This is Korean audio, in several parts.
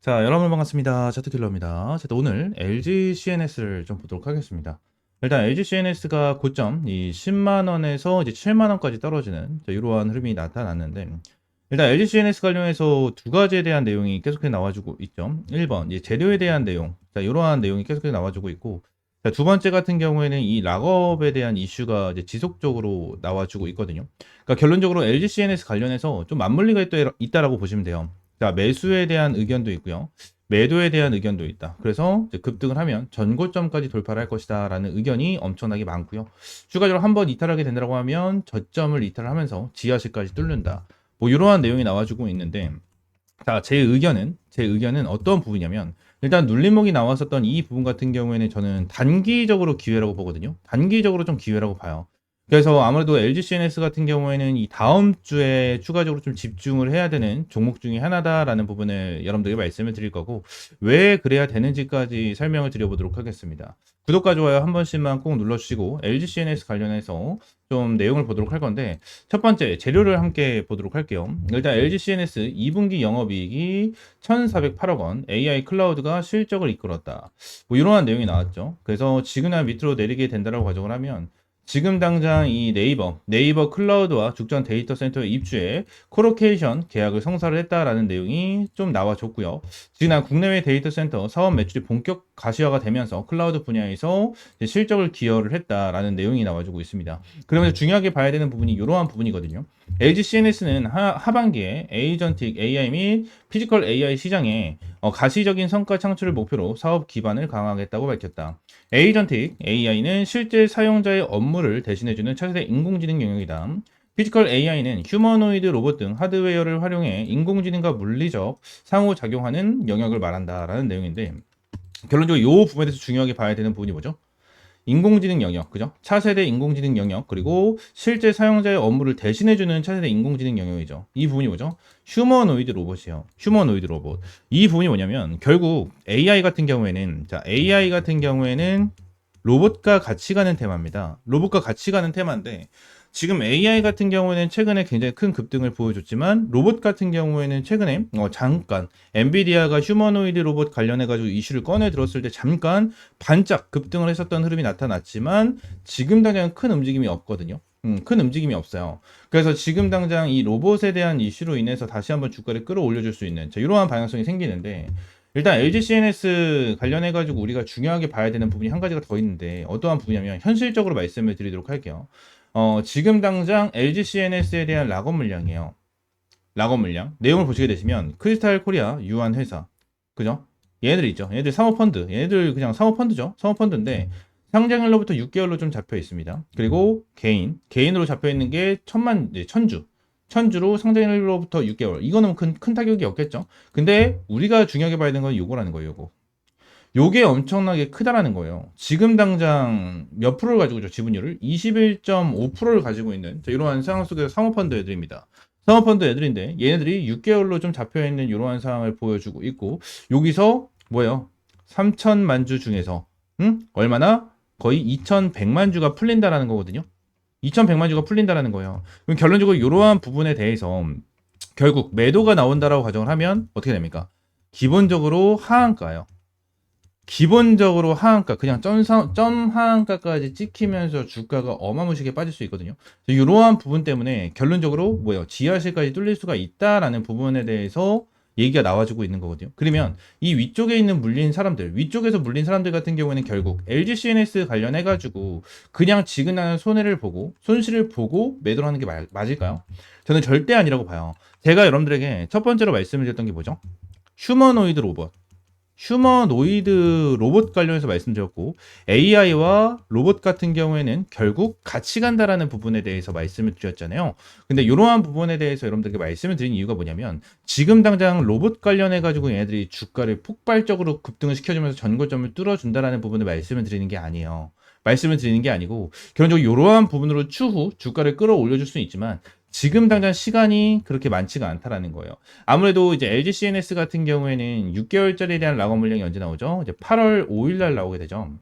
자, 여러분 반갑습니다. 차트킬러입니다. 자, 오늘 LG CNS를 좀 보도록 하겠습니다. 일단 LG CNS가 고점 이 10만 원에서 이제 7만 원까지 떨어지는 이러한 흐름이 나타났는데, 일단 LG CNS 관련해서 두 가지에 대한 내용이 계속해서 나와주고 있죠. 1번 이제 재료에 대한 내용, 자, 이러한 내용이 계속해서 나와주고 있고, 자, 두 번째 같은 경우에는 이 락업에 대한 이슈가 이제 지속적으로 나와주고 있거든요. 그러니까 결론적으로 LG CNS 관련해서 좀 맞물리가 있다라고 보시면 돼요. 자, 매수에 대한 의견도 있고요. 매도에 대한 의견도 있다. 그래서 이제 급등을 하면 전고점까지 돌파를 할 것이다 라는 의견이 엄청나게 많고요. 추가적으로 한번 이탈하게 된다고 하면 저점을 이탈하면서 지하실까지 뚫는다. 뭐 이러한 내용이 나와주고 있는데, 자, 제 의견은 어떤 부분이냐면, 일단 눌림목이 나왔었던 이 부분 같은 경우에는 저는 단기적으로 기회라고 보거든요. 단기적으로 좀 기회라고 봐요. 그래서 아무래도 LG CNS 같은 경우에는 이 다음 주에 추가적으로 좀 집중을 해야 되는 종목 중에 하나다라는 부분을 여러분들에게 말씀을 드릴 거고, 왜 그래야 되는지까지 설명을 드려보도록 하겠습니다. 구독과 좋아요 한 번씩만 꼭 눌러주시고, LG CNS 관련해서 좀 내용을 보도록 할 건데, 첫 번째 재료를 함께 보도록 할게요. 일단 LG CNS 2분기 영업이익이 1,408억 원, AI 클라우드가 실적을 이끌었다. 뭐 이러한 내용이 나왔죠. 그래서 지그날 밑으로 내리게 된다라고 가정을 하면, 지금 당장 이 네이버 클라우드와 죽전 데이터 센터 입주에 코로케이션 계약을 성사를 했다라는 내용이 좀 나와줬고요. 지금 국내외 데이터 센터 사업 매출이 본격 가시화가 되면서 클라우드 분야에서 이제 실적을 기여를 했다라는 내용이 나와주고 있습니다. 그러면서 중요하게 봐야 되는 부분이 이러한 부분이거든요. LG CNS는 하반기에 에이전틱 AI 및 피지컬 AI 시장에 가시적인 성과 창출을 목표로 사업 기반을 강화하겠다고 밝혔다. 에이전틱 AI는 실제 사용자의 업무를 대신해주는 차세대 인공지능 영역이다. 피지컬 AI는 휴머노이드 로봇 등 하드웨어를 활용해 인공지능과 물리적 상호작용하는 영역을 말한다라는 내용인데, 결론적으로 이 부분에 대해서 중요하게 봐야 되는 부분이 뭐죠? 인공지능 영역, 그죠? 차세대 인공지능 영역, 그리고 실제 사용자의 업무를 대신해주는 차세대 인공지능 영역이죠. 이 부분이 뭐죠? 휴머노이드 로봇이에요. 휴머노이드 로봇. 이 부분이 뭐냐면, 결국 AI 같은 경우에는, 자, AI 같은 경우에는 로봇과 같이 가는 테마입니다. 로봇과 같이 가는 테마인데, 지금 AI 같은 경우에는 최근에 굉장히 큰 급등을 보여줬지만, 로봇 같은 경우에는 최근에 잠깐 엔비디아가 휴머노이드 로봇 관련해가지고 이슈를 꺼내 들었을 때 잠깐 반짝 급등을 했었던 흐름이 나타났지만, 지금 당장 큰 움직임이 없거든요. 큰 움직임이 없어요. 그래서 지금 당장 이 로봇에 대한 이슈로 인해서 다시 한번 주가를 끌어올려줄 수 있는 이러한 방향성이 생기는데, 일단 LG CNS 관련해가지고 우리가 중요하게 봐야 되는 부분이 한 가지가 더 있는데, 어떠한 부분이냐면 현실적으로 말씀을 드리도록 할게요. 지금 당장 LG CNS에 대한 락업 물량이에요. 락업 물량. 내용을 보시게 되시면 크리스탈 코리아 유한 회사. 그죠? 얘네들 있죠. 얘네들 사모펀드. 얘네들 그냥 사모펀드죠. 사모펀드인데 상장일로부터 6개월로 좀 잡혀 있습니다. 그리고 개인으로 잡혀 있는 게 천주로 상장일로부터 6개월. 이거는 큰 타격이 없겠죠. 근데 우리가 중요하게 봐야 되는 건 요거라는 거예요, 요거. 요게 엄청나게 크다라는 거예요. 지금 당장 몇 프로를 가지고 있죠, 지분율을? 21.5%를 가지고 있는 이러한 상황 속에서 사모펀드 애들입니다. 사모펀드 애들인데 얘네들이 6개월로 좀 잡혀있는 이러한 상황을 보여주고 있고, 여기서 뭐예요? 3천만 주 중에서 얼마나? 거의 2,100만 주가 풀린다라는 거거든요. 2,100만 주가 풀린다라는 거예요. 그럼 결론적으로 이러한 부분에 대해서 결국 매도가 나온다라고 가정을 하면 어떻게 됩니까? 기본적으로 하한가예요. 기본적으로 하한가, 그냥 점 하한가까지 찍히면서 주가가 어마무시하게 빠질 수 있거든요. 이러한 부분 때문에 결론적으로 뭐예요? 지하실까지 뚫릴 수가 있다라는 부분에 대해서 얘기가 나와주고 있는 거거든요. 그러면 이 위쪽에 있는 위쪽에서 물린 사람들 같은 경우에는 결국 LG CNS 관련해가지고 그냥 지금 손실을 보고 매도를 하는 게 맞을까요? 저는 절대 아니라고 봐요. 제가 여러분들에게 첫 번째로 말씀을 드렸던 게 뭐죠? 휴머노이드 로봇. 휴머노이드 로봇 관련해서 말씀드렸고, AI와 로봇 같은 경우에는 결국 같이 간다라는 부분에 대해서 말씀을 드렸잖아요. 근데 이러한 부분에 대해서 여러분들께 말씀을 드린 이유가 뭐냐면, 지금 당장 로봇 관련해 가지고 얘네들이 주가를 폭발적으로 급등을 시켜주면서 전고점을 뚫어준다라는 부분을 말씀을 드리는 게 아니에요. 말씀을 드리는 게 아니고, 결론적으로 이러한 부분으로 추후 주가를 끌어올려줄 수는 있지만, 지금 당장 시간이 그렇게 많지가 않다라는 거예요. 아무래도 이제 LG CNS 같은 경우에는 6개월짜리에 대한 락업 물량이 언제 나오죠? 이제 8월 5일 날 나오게 되죠.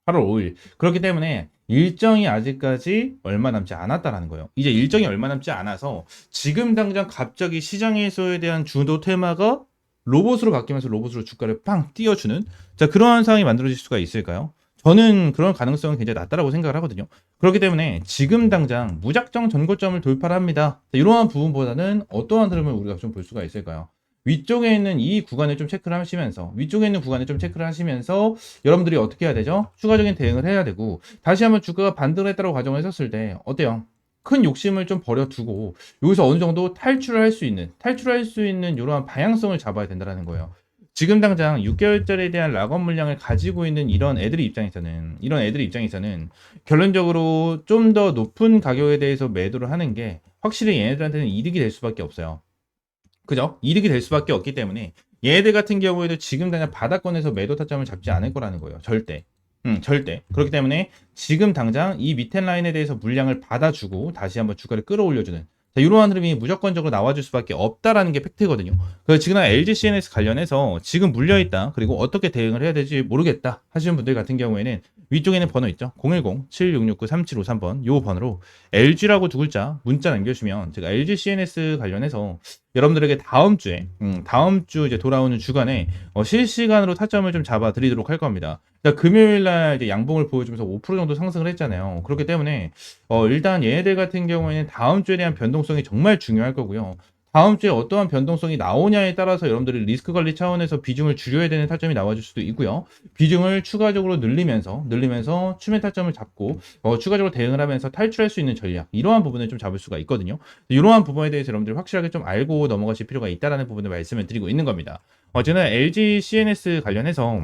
8월 5일. 그렇기 때문에 일정이 아직까지 얼마 남지 않았다라는 거예요. 이제 일정이 얼마 남지 않아서 지금 당장 갑자기 시장에서에 대한 주도 테마가 로봇으로 바뀌면서 로봇으로 주가를 팡 띄워주는 자 그러한 상황이 만들어질 수가 있을까요? 저는 그런 가능성은 굉장히 낮다라고 생각을 하거든요. 그렇기 때문에 지금 당장 무작정 전고점을 돌파를 합니다. 자, 이러한 부분보다는 어떠한 흐름을 우리가 좀 볼 수가 있을까요? 위쪽에 있는 이 구간을 좀 체크를 하시면서 위쪽에 있는 구간을 좀 체크를 하시면서 여러분들이 어떻게 해야 되죠? 추가적인 대응을 해야 되고 다시 한번 주가가 반등을 했다고 가정을 했었을 때 어때요? 큰 욕심을 좀 버려두고 여기서 어느 정도 탈출할 수 있는 이러한 방향성을 잡아야 된다는 거예요. 지금 당장 6개월짜리에 대한 락업 물량을 가지고 있는 이런 애들의 입장에서는 결론적으로 좀 더 높은 가격에 대해서 매도를 하는 게 확실히 얘네들한테는 이득이 될 수밖에 없어요. 그죠? 이득이 될 수밖에 없기 때문에 얘네들 같은 경우에도 지금 당장 바닥권에서 매도 타점을 잡지 않을 거라는 거예요. 절대. 절대. 그렇기 때문에 지금 당장 이 밑에 라인에 대해서 물량을 받아주고 다시 한번 주가를 끌어올려주는 자, 이러한 흐름이 무조건적으로 나와줄 수밖에 없다라는 게 팩트거든요. 그래서 지금 LG CNS 관련해서 지금 물려있다. 그리고 어떻게 대응을 해야 될지 모르겠다 하시는 분들 같은 경우에는 위쪽에는 번호 있죠. 010-7669-3753번 요 번호로 LG라고 두 글자 문자 남겨주시면 제가 LG CNS 관련해서 여러분들에게 다음 주 이제 돌아오는 주간에 실시간으로 타점을 좀 잡아드리도록 할 겁니다. 금요일 날 이제 양봉을 보여주면서 5% 정도 상승을 했잖아요. 그렇기 때문에 일단 얘네들 같은 경우에는 다음 주에 대한 변동성이 정말 중요할 거고요. 다음 주에 어떠한 변동성이 나오냐에 따라서 여러분들이 리스크 관리 차원에서 비중을 줄여야 되는 타점이 나와줄 수도 있고요. 비중을 추가적으로 늘리면서 추매 타점을 잡고 추가적으로 대응을 하면서 탈출할 수 있는 전략 이러한 부분을 좀 잡을 수가 있거든요. 이러한 부분에 대해서 여러분들이 확실하게 좀 알고 넘어가실 필요가 있다라는 부분을 말씀을 드리고 있는 겁니다. 저는 LG CNS 관련해서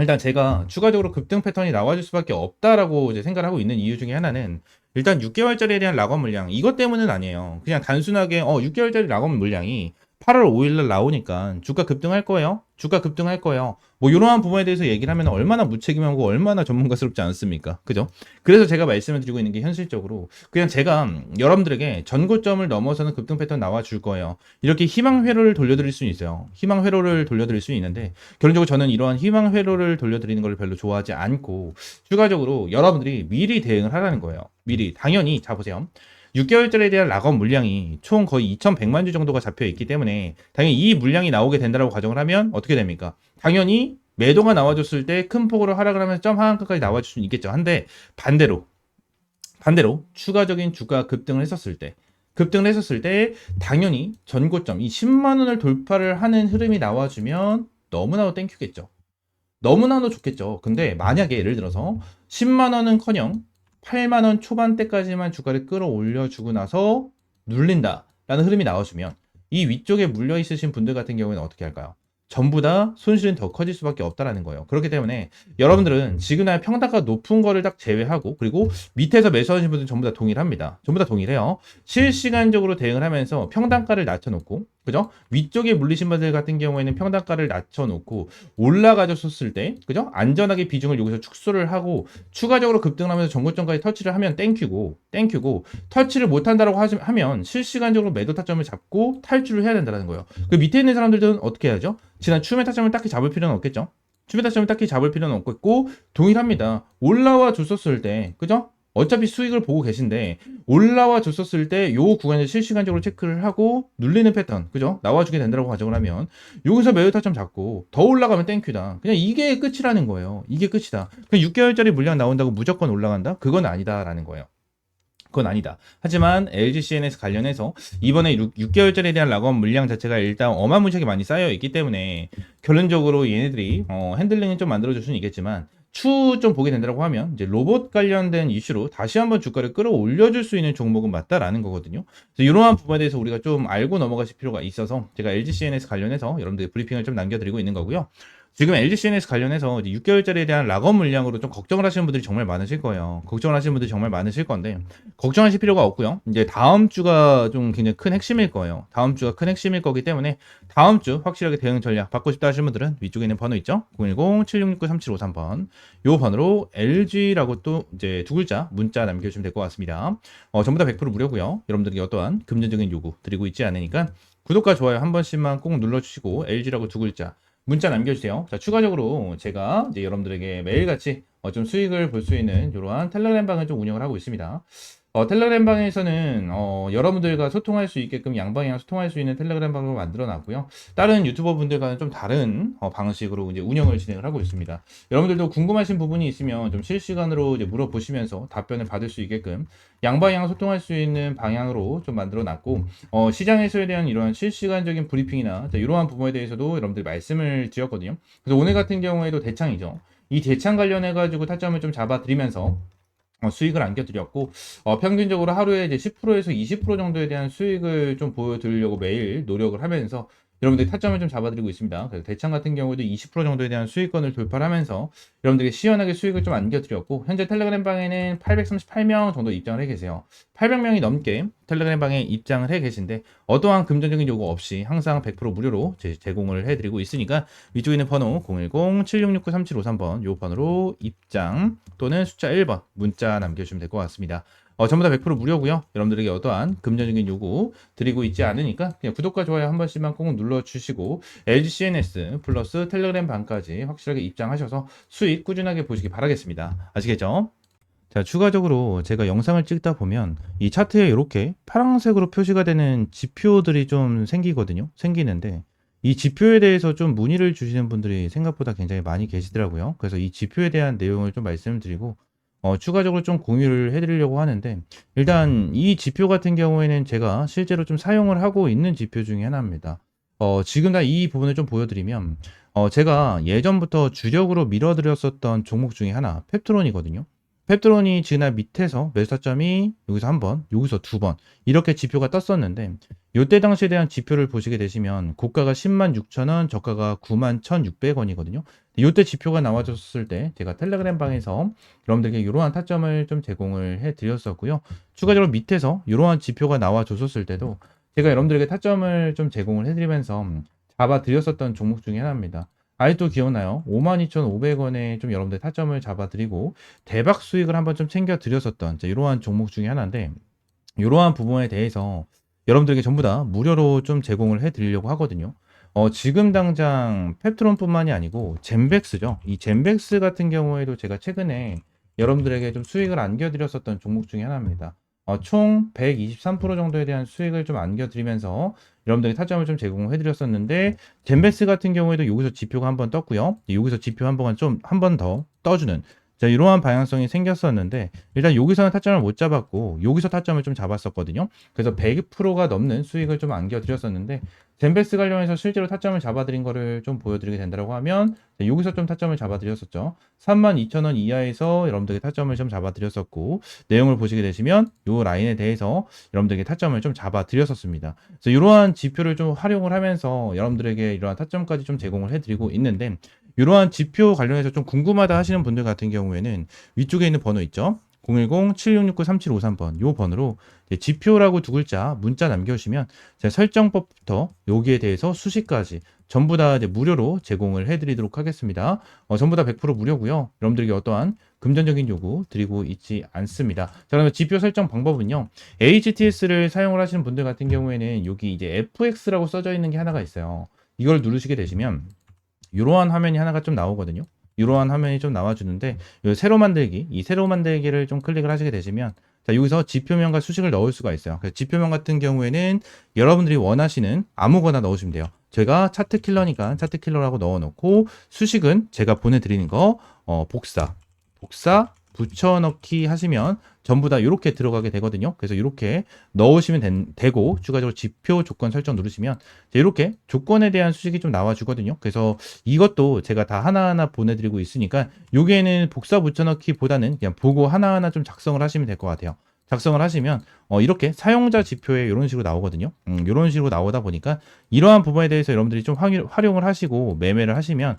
일단 제가 추가적으로 급등 패턴이 나와줄 수밖에 없다라고 이제 생각을 하고 있는 이유 중에 하나는 일단 6개월짜리에 대한 락업 물량 이것 때문은 아니에요. 그냥 단순하게 6개월짜리 락업 물량이 8월 5일날 나오니까 주가 급등할 거예요. 주가 급등할 거예요. 뭐 이러한 부분에 대해서 얘기를 하면 얼마나 무책임하고 얼마나 전문가스럽지 않습니까? 그죠? 그래서 제가 말씀을 드리고 있는 게 현실적으로 그냥 제가 여러분들에게 전고점을 넘어서는 급등 패턴 나와줄 거예요. 이렇게 희망 회로를 돌려드릴 수는 있어요. 희망 회로를 돌려드릴 수 있는데 결론적으로 저는 이러한 희망 회로를 돌려드리는 걸 별로 좋아하지 않고 추가적으로 여러분들이 미리 대응을 하라는 거예요. 미리 당연히 자 보세요. 6개월짜리에 대한 락업 물량이 총 거의 2,100만 주 정도가 잡혀 있기 때문에 당연히 이 물량이 나오게 된다고 가정을 하면 어떻게 됩니까? 당연히 매도가 나와줬을 때 큰 폭으로 하락을 하면서 점 하한가까지 나와줄 수는 있겠죠. 한데 반대로 추가적인 주가 급등을 했었을 때 당연히 전고점 이 10만 원을 돌파를 하는 흐름이 나와주면 너무나도 땡큐겠죠. 너무나도 좋겠죠. 근데 만약에 예를 들어서 10만 원은커녕 8만 원 초반대까지만 주가를 끌어올려주고 나서 눌린다라는 흐름이 나와주면 이 위쪽에 물려 있으신 분들 같은 경우에는 어떻게 할까요? 전부 다 손실은 더 커질 수밖에 없다라는 거예요. 그렇기 때문에 여러분들은 지금의 평단가 높은 거를 딱 제외하고 그리고 밑에서 매수하시는 분들은 전부 다 동일합니다. 전부 다 동일해요. 실시간적으로 대응을 하면서 평단가를 낮춰놓고 그죠? 위쪽에 물리신 분들 같은 경우에는 평단가를 낮춰놓고 올라가졌을 때 그죠? 안전하게 비중을 여기서 축소를 하고 추가적으로 급등하면서 전고점까지 터치를 하면 땡큐고 터치를 못한다라고 하면 실시간적으로 매도 타점을 잡고 탈출을 해야 된다는 거예요. 그 밑에 있는 사람들은 어떻게 해야죠? 지난 추매 타점을 딱히 잡을 필요는 없겠죠. 추매 타점을 딱히 잡을 필요는 없겠고 동일합니다. 올라와 줬었을 때 그죠? 어차피 수익을 보고 계신데 올라와 줬었을 때 요 구간을 실시간적으로 체크를 하고 눌리는 패턴 그죠? 나와주게 된다고 가정을 하면 여기서 매도 타점 잡고 더 올라가면 땡큐다. 그냥 이게 끝이라는 거예요. 이게 끝이다. 그냥 6개월짜리 물량 나온다고 무조건 올라간다? 그건 아니다라는 거예요. 그건 아니다. 하지만 LG CNS 관련해서 이번에 6개월짜리에 대한 락업 물량 자체가 일단 어마무시하게 많이 쌓여 있기 때문에 결론적으로 얘네들이 핸들링은 좀 만들어줄 수는 있겠지만 추 좀 보게 된다고 하면 이제 로봇 관련된 이슈로 다시 한번 주가를 끌어올려줄 수 있는 종목은 맞다라는 거거든요. 그래서 이러한 부분에 대해서 우리가 좀 알고 넘어가실 필요가 있어서 제가 LG CNS 관련해서 여러분들 브리핑을 좀 남겨드리고 있는 거고요. 지금 LG CNS 관련해서 6개월짜리에 대한 락업 물량으로 좀 걱정을 하시는 분들이 정말 많으실 거예요. 걱정을 하시는 분들이 정말 많으실 건데 걱정하실 필요가 없고요. 이제 다음 주가 좀 굉장히 큰 핵심일 거예요. 다음 주가 큰 핵심일 거기 때문에 다음 주 확실하게 대응 전략 받고 싶다 하시는 분들은 위쪽에 있는 번호 있죠? 010-7669-3753번 요 번호로 LG라고 또 이제 두 글자 문자 남겨주시면 될 것 같습니다. 전부 다 100% 무료고요. 여러분들에게 어떠한 금전적인 요구 드리고 있지 않으니까 구독과 좋아요 한 번씩만 꼭 눌러주시고 LG라고 두 글자 문자 남겨주세요. 자, 추가적으로 제가 이제 여러분들에게 매일같이 좀 수익을 볼 수 있는 이러한 텔레그램 방을 좀 운영을 하고 있습니다. 텔레그램 방에서는 여러분들과 소통할 수 있게끔 양방향 소통할 수 있는 텔레그램 방을 만들어 놨고요. 다른 유튜버 분들과는 좀 다른 방식으로 이제 운영을 진행을 하고 있습니다. 여러분들도 궁금하신 부분이 있으면 좀 실시간으로 이제 물어보시면서 답변을 받을 수 있게끔 양방향 소통할 수 있는 방향으로 좀 만들어 놨고, 시장에서에 대한 이러한 실시간적인 브리핑이나 이러한 부분에 대해서도 여러분들이 말씀을 드렸거든요. 그래서 오늘 같은 경우에도 대창이죠. 이 대창 관련해 가지고 타점을 좀 잡아드리면서 수익을 안겨드렸고, 평균적으로 하루에 이제 10%에서 20% 정도에 대한 수익을 좀 보여드리려고 매일 노력을 하면서 여러분들이 타점을 좀 잡아드리고 있습니다. 그래서 대창 같은 경우에도 20% 정도에 대한 수익권을 돌파를 하면서 여러분들에게 시원하게 수익을 좀 안겨드렸고, 현재 텔레그램 방에는 838명 정도 입장을 해 계세요. 800명이 넘게 텔레그램 방에 입장을 해 계신데, 어떠한 금전적인 요구 없이 항상 100% 무료로 제공을 해드리고 있으니까 위쪽에 있는 번호 010-7669-3753번 요 번호로 입장 또는 숫자 1번 문자 남겨주시면 될 것 같습니다. 전부 다 100% 무료고요. 여러분들에게 어떠한 금전적인 요구 드리고 있지 않으니까 그냥 구독과 좋아요 한 번씩만 꼭 눌러주시고 LG CNS 플러스 텔레그램 방까지 확실하게 입장하셔서 수익 꾸준하게 보시기 바라겠습니다. 아시겠죠? 자, 추가적으로 제가 영상을 찍다 보면 이 차트에 이렇게 파란색으로 표시가 되는 지표들이 좀 생기거든요. 생기는데 이 지표에 대해서 좀 문의를 주시는 분들이 생각보다 굉장히 많이 계시더라고요. 그래서 이 지표에 대한 내용을 좀 말씀드리고 추가적으로 좀 공유를 해드리려고 하는데, 일단 이 지표 같은 경우에는 제가 실제로 좀 사용을 하고 있는 지표 중에 하나입니다. 지금 다 이 부분을 좀 보여드리면 제가 예전부터 주력으로 밀어드렸었던 종목 중에 하나 펩트론이거든요. 펩트론이 지난 밑에서 매수 타점이 여기서 한 번, 여기서 두 번 이렇게 지표가 떴었는데, 이때 당시에 대한 지표를 보시게 되시면 고가가 10만 6천 원, 저가가 9만 1,600원이거든요. 이때 지표가 나와줬을 때 제가 텔레그램 방에서 여러분들께 이러한 타점을 좀 제공을 해드렸었고요. 추가적으로 밑에서 이러한 지표가 나와줬었을 때도 제가 여러분들에게 타점을 좀 제공을 해드리면서 잡아드렸었던 종목 중에 하나입니다. 아직도 기억나요? 52,500원에 좀 여러분들 타점을 잡아드리고 대박 수익을 한번 좀 챙겨드렸었던 이러한 종목 중에 하나인데, 이러한 부분에 대해서 여러분들에게 전부 다 무료로 좀 제공을 해드리려고 하거든요. 지금 당장 펩트론뿐만이 아니고 젠백스죠. 이 젠백스 같은 경우에도 제가 최근에 여러분들에게 좀 수익을 안겨드렸었던 종목 중에 하나입니다. 총 123% 정도에 대한 수익을 좀 안겨드리면서 여러분들이 타점을 좀 제공해드렸었는데, 젠베스 같은 경우에도 여기서 지표가 한번 떴고요. 여기서 지표 한 번 좀 한 번 더 떠주는 이러한 방향성이 생겼었는데, 일단 여기서는 타점을 못 잡았고 여기서 타점을 좀 잡았었거든요. 그래서 100%가 넘는 수익을 좀 안겨드렸었는데, 젠베스 관련해서 실제로 타점을 잡아드린 거를 좀 보여드리게 된다고 하면 여기서 좀 타점을 잡아드렸었죠. 32,000원 이하에서 여러분들에게 타점을 좀 잡아드렸었고, 내용을 보시게 되시면 이 라인에 대해서 여러분들에게 타점을 좀 잡아드렸었습니다. 그래서 이러한 지표를 좀 활용을 하면서 여러분들에게 이러한 타점까지 좀 제공을 해드리고 있는데, 이러한 지표 관련해서 좀 궁금하다 하시는 분들 같은 경우에는 위쪽에 있는 번호 있죠? 010-7669-3753번 요 번호로 지표라고 두 글자 문자 남겨주시면 제가 설정법부터 여기에 대해서 수식까지 전부 다 이제 무료로 제공을 해드리도록 하겠습니다. 전부 다 100% 무료고요. 여러분들에게 어떠한 금전적인 요구 드리고 있지 않습니다. 자, 그러면 지표 설정 방법은요. HTS를 사용을 하시는 분들 같은 경우에는 여기 이제 FX라고 써져 있는 게 하나가 있어요. 이걸 누르시게 되시면 이러한 화면이 하나가 좀 나오거든요. 이러한 화면이 좀 나와주는데, 새로 만들기, 이 새로 만들기를 좀 클릭을 하시게 되시면 자, 여기서 지표명과 수식을 넣을 수가 있어요. 그래서 지표명 같은 경우에는 여러분들이 원하시는 아무거나 넣으시면 돼요. 제가 차트 킬러니까 차트 킬러라고 넣어놓고, 수식은 제가 보내드리는 거 복사 붙여넣기 하시면 전부 다 이렇게 들어가게 되거든요. 그래서 이렇게 넣으시면 되고, 추가적으로 지표 조건 설정 누르시면 이렇게 조건에 대한 수식이 좀 나와주거든요. 그래서 이것도 제가 다 하나하나 보내드리고 있으니까 여기에는 복사 붙여넣기보다는 그냥 보고 하나하나 좀 작성을 하시면 될 것 같아요. 작성을 하시면 이렇게 사용자 지표에 이런 식으로 나오거든요. 이런 식으로 나오다 보니까 이러한 부분에 대해서 여러분들이 좀 활용을 하시고 매매를 하시면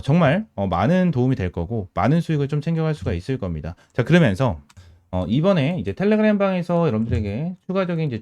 정말 많은 도움이 될 거고 많은 수익을 좀 챙겨갈 수가 있을 겁니다. 자, 그러면서 이번에 이제 텔레그램 방에서 여러분들에게 추가적인 이제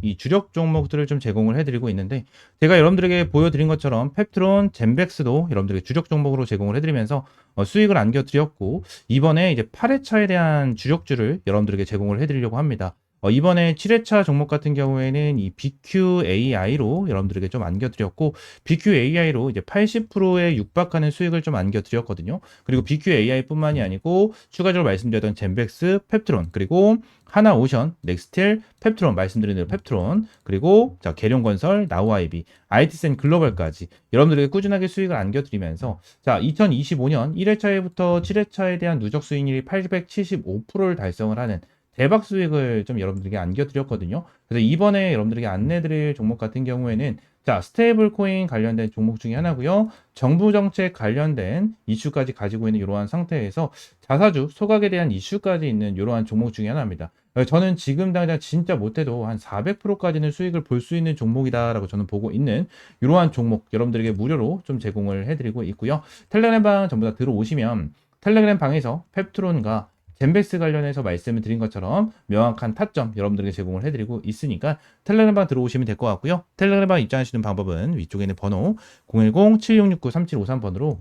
이 주력 종목들을 좀 제공을 해드리고 있는데, 제가 여러분들에게 보여드린 것처럼 펩트론, 젠백스도 여러분들에게 주력 종목으로 제공을 해드리면서 수익을 안겨드렸고, 이번에 이제 8회차에 대한 주력주를 여러분들에게 제공을 해드리려고 합니다. 이번에 7회차 종목 같은 경우에는 이 BQAI로 여러분들에게 좀 안겨드렸고, BQAI로 이제 80%에 육박하는 수익을 좀 안겨드렸거든요. 그리고 BQAI뿐만이 아니고 추가적으로 말씀드렸던 젠백스, 펩트론, 그리고 하나오션, 넥스틸, 펩트론, 말씀드린 대로 펩트론, 그리고 자 계룡건설, 나우아이비, IT센 글로벌까지 여러분들에게 꾸준하게 수익을 안겨드리면서, 자 2025년 1회차에부터 7회차에 대한 누적 수익률이 875%를 달성을 하는 대박 수익을 좀 여러분들에게 안겨드렸거든요. 그래서 이번에 여러분들에게 안내드릴 종목 같은 경우에는 자 스테이블 코인 관련된 종목 중에 하나고요. 정부 정책 관련된 이슈까지 가지고 있는 이러한 상태에서 자사주 소각에 대한 이슈까지 있는 이러한 종목 중에 하나입니다. 저는 지금 당장 진짜 못해도 한 400%까지는 수익을 볼 수 있는 종목이다라고 저는 보고 있는 이러한 종목 여러분들에게 무료로 좀 제공을 해드리고 있고요. 텔레그램 방 전부 다 들어오시면 텔레그램 방에서 펩트론과 젠베스 관련해서 말씀을 드린 것처럼 명확한 타점 여러분들에게 제공을 해드리고 있으니까 텔레그램방 들어오시면 될 것 같고요. 텔레그램방 입장하시는 방법은 위쪽에 있는 번호 010-7669-3753번으로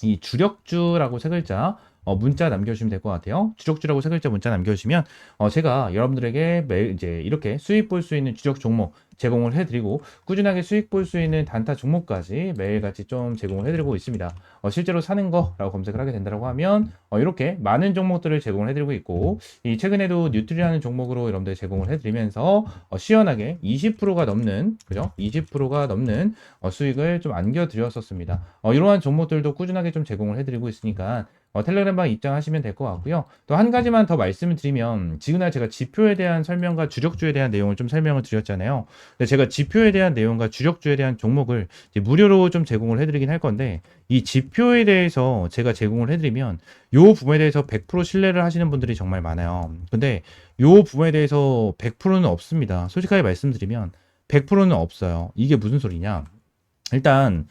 이 주력주라고 세 글자 문자 남겨주시면 될 것 같아요. 주력주라고 세 글자 문자 남겨주시면 제가 여러분들에게 매일 이제 이렇게 수익 볼 수 있는 주력 종목 제공을 해드리고 꾸준하게 수익 볼 수 있는 단타 종목까지 매일같이 좀 제공을 해드리고 있습니다. 실제로 사는 거라고 검색을 하게 된다고 하면 이렇게 많은 종목들을 제공을 해드리고 있고, 이 최근에도 뉴트리라는 종목으로 여러분들 제공을 해드리면서 시원하게 20%가 넘는 그죠? 20%가 넘는 수익을 좀 안겨드렸었습니다. 이러한 종목들도 꾸준하게 좀 제공을 해드리고 있으니까 텔레그램방 입장하시면 될 것 같고요. 또 한 가지만 더 말씀을 드리면, 지금날 제가 지표에 대한 설명과 주력주에 대한 내용을 좀 설명을 드렸잖아요. 근데 제가 지표에 대한 내용과 주력주에 대한 종목을 이제 무료로 좀 제공을 해드리긴 할 건데, 이 지표에 대해서 제가 제공을 해드리면 요 부분에 대해서 100% 신뢰를 하시는 분들이 정말 많아요. 근데 요 부분에 대해서 100%는 없습니다. 솔직하게 말씀드리면 100%는 없어요. 이게 무슨 소리냐? 일단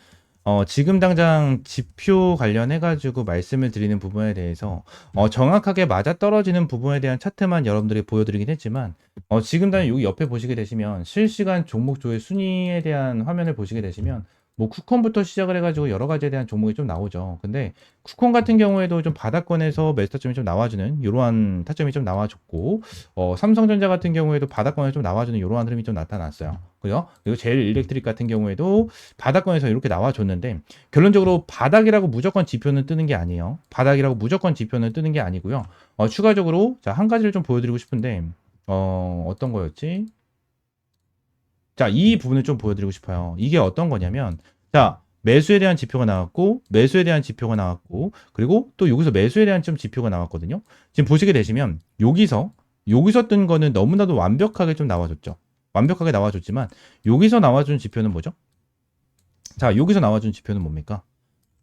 지금 당장 지표 관련해가지고 말씀을 드리는 부분에 대해서 정확하게 맞아떨어지는 부분에 대한 차트만 여러분들이 보여드리긴 했지만, 지금 당장 여기 옆에 보시게 되시면 실시간 종목조회 순위에 대한 화면을 보시게 되시면 뭐 쿠폰부터 시작을 해가지고 여러 가지에 대한 종목이 좀 나오죠. 근데 쿠폰 같은 경우에도 좀 바닥권에서 매수 타점이 좀 나와주는 이러한 타점이 좀 나와줬고, 삼성전자 같은 경우에도 바닥권에서 좀 나와주는 이러한 흐름이 좀 나타났어요. 그죠? 그리고 제일 일렉트릭 같은 경우에도 바닥권에서 이렇게 나와줬는데, 결론적으로 바닥이라고 무조건 지표는 뜨는 게 아니에요. 바닥이라고 무조건 지표는 뜨는 게 아니고요. 추가적으로 자, 한 가지를 좀 보여드리고 싶은데 어떤 거였지? 자, 이 부분을 좀 보여드리고 싶어요. 이게 어떤 거냐면, 자, 매수에 대한 지표가 나왔고, 매수에 대한 지표가 나왔고, 그리고 또 여기서 매수에 대한 좀 지표가 나왔거든요. 지금 보시게 되시면, 여기서 뜬 거는 너무나도 완벽하게 좀 나와줬죠. 완벽하게 나와줬지만, 여기서 나와준 지표는 뭐죠? 자, 여기서 나와준 지표는 뭡니까?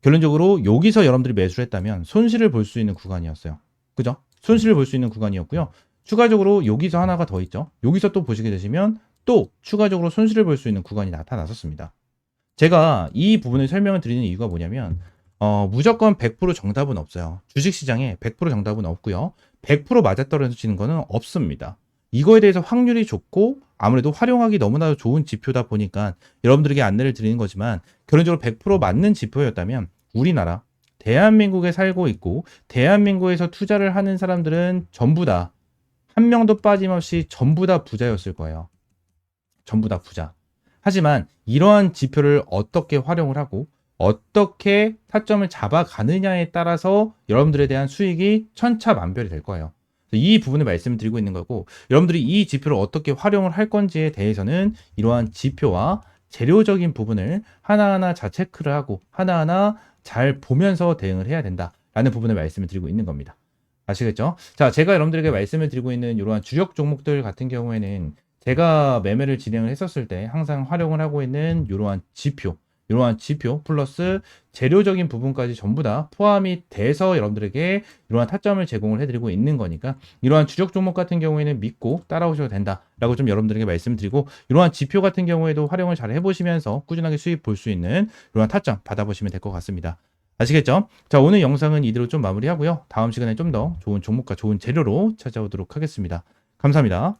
결론적으로 여기서 여러분들이 매수를 했다면 손실을 볼 수 있는 구간이었어요. 그죠? 손실을 볼 수 있는 구간이었고요. 추가적으로 여기서 하나가 더 있죠. 여기서 또 보시게 되시면 또 추가적으로 손실을 볼 수 있는 구간이 나타났었습니다. 제가 이 부분을 설명을 드리는 이유가 뭐냐면, 무조건 100% 정답은 없어요. 주식시장에 100% 정답은 없고요. 100% 맞아떨어지는 거는 없습니다. 이거에 대해서 확률이 좋고 아무래도 활용하기 너무나도 좋은 지표다 보니까 여러분들에게 안내를 드리는 거지만, 결론적으로 100% 맞는 지표였다면 우리나라 대한민국에 살고 있고 대한민국에서 투자를 하는 사람들은 전부 다 한 명도 빠짐없이 전부 다 부자였을 거예요. 전부 다 부자. 하지만 이러한 지표를 어떻게 활용을 하고 어떻게 타점을 잡아가느냐에 따라서 여러분들에 대한 수익이 천차만별이 될 거예요. 이 부분을 말씀을 드리고 있는 거고, 여러분들이 이 지표를 어떻게 활용을 할 건지에 대해서는 이러한 지표와 재료적인 부분을 하나하나 잘 체크를 하고 하나하나 잘 보면서 대응을 해야 된다라는 부분을 말씀을 드리고 있는 겁니다. 아시겠죠? 자, 제가 여러분들에게 말씀을 드리고 있는 이러한 주력 종목들 같은 경우에는 제가 매매를 진행을 했었을 때 항상 활용을 하고 있는 이러한 지표 플러스 재료적인 부분까지 전부 다 포함이 돼서 여러분들에게 이러한 타점을 제공을 해드리고 있는 거니까, 이러한 주력 종목 같은 경우에는 믿고 따라오셔도 된다라고 좀 여러분들에게 말씀드리고, 이러한 지표 같은 경우에도 활용을 잘 해보시면서 꾸준하게 수익 볼 수 있는 이러한 타점 받아보시면 될 것 같습니다. 아시겠죠? 자, 오늘 영상은 이대로 좀 마무리하고요. 다음 시간에 좀 더 좋은 종목과 좋은 재료로 찾아오도록 하겠습니다. 감사합니다.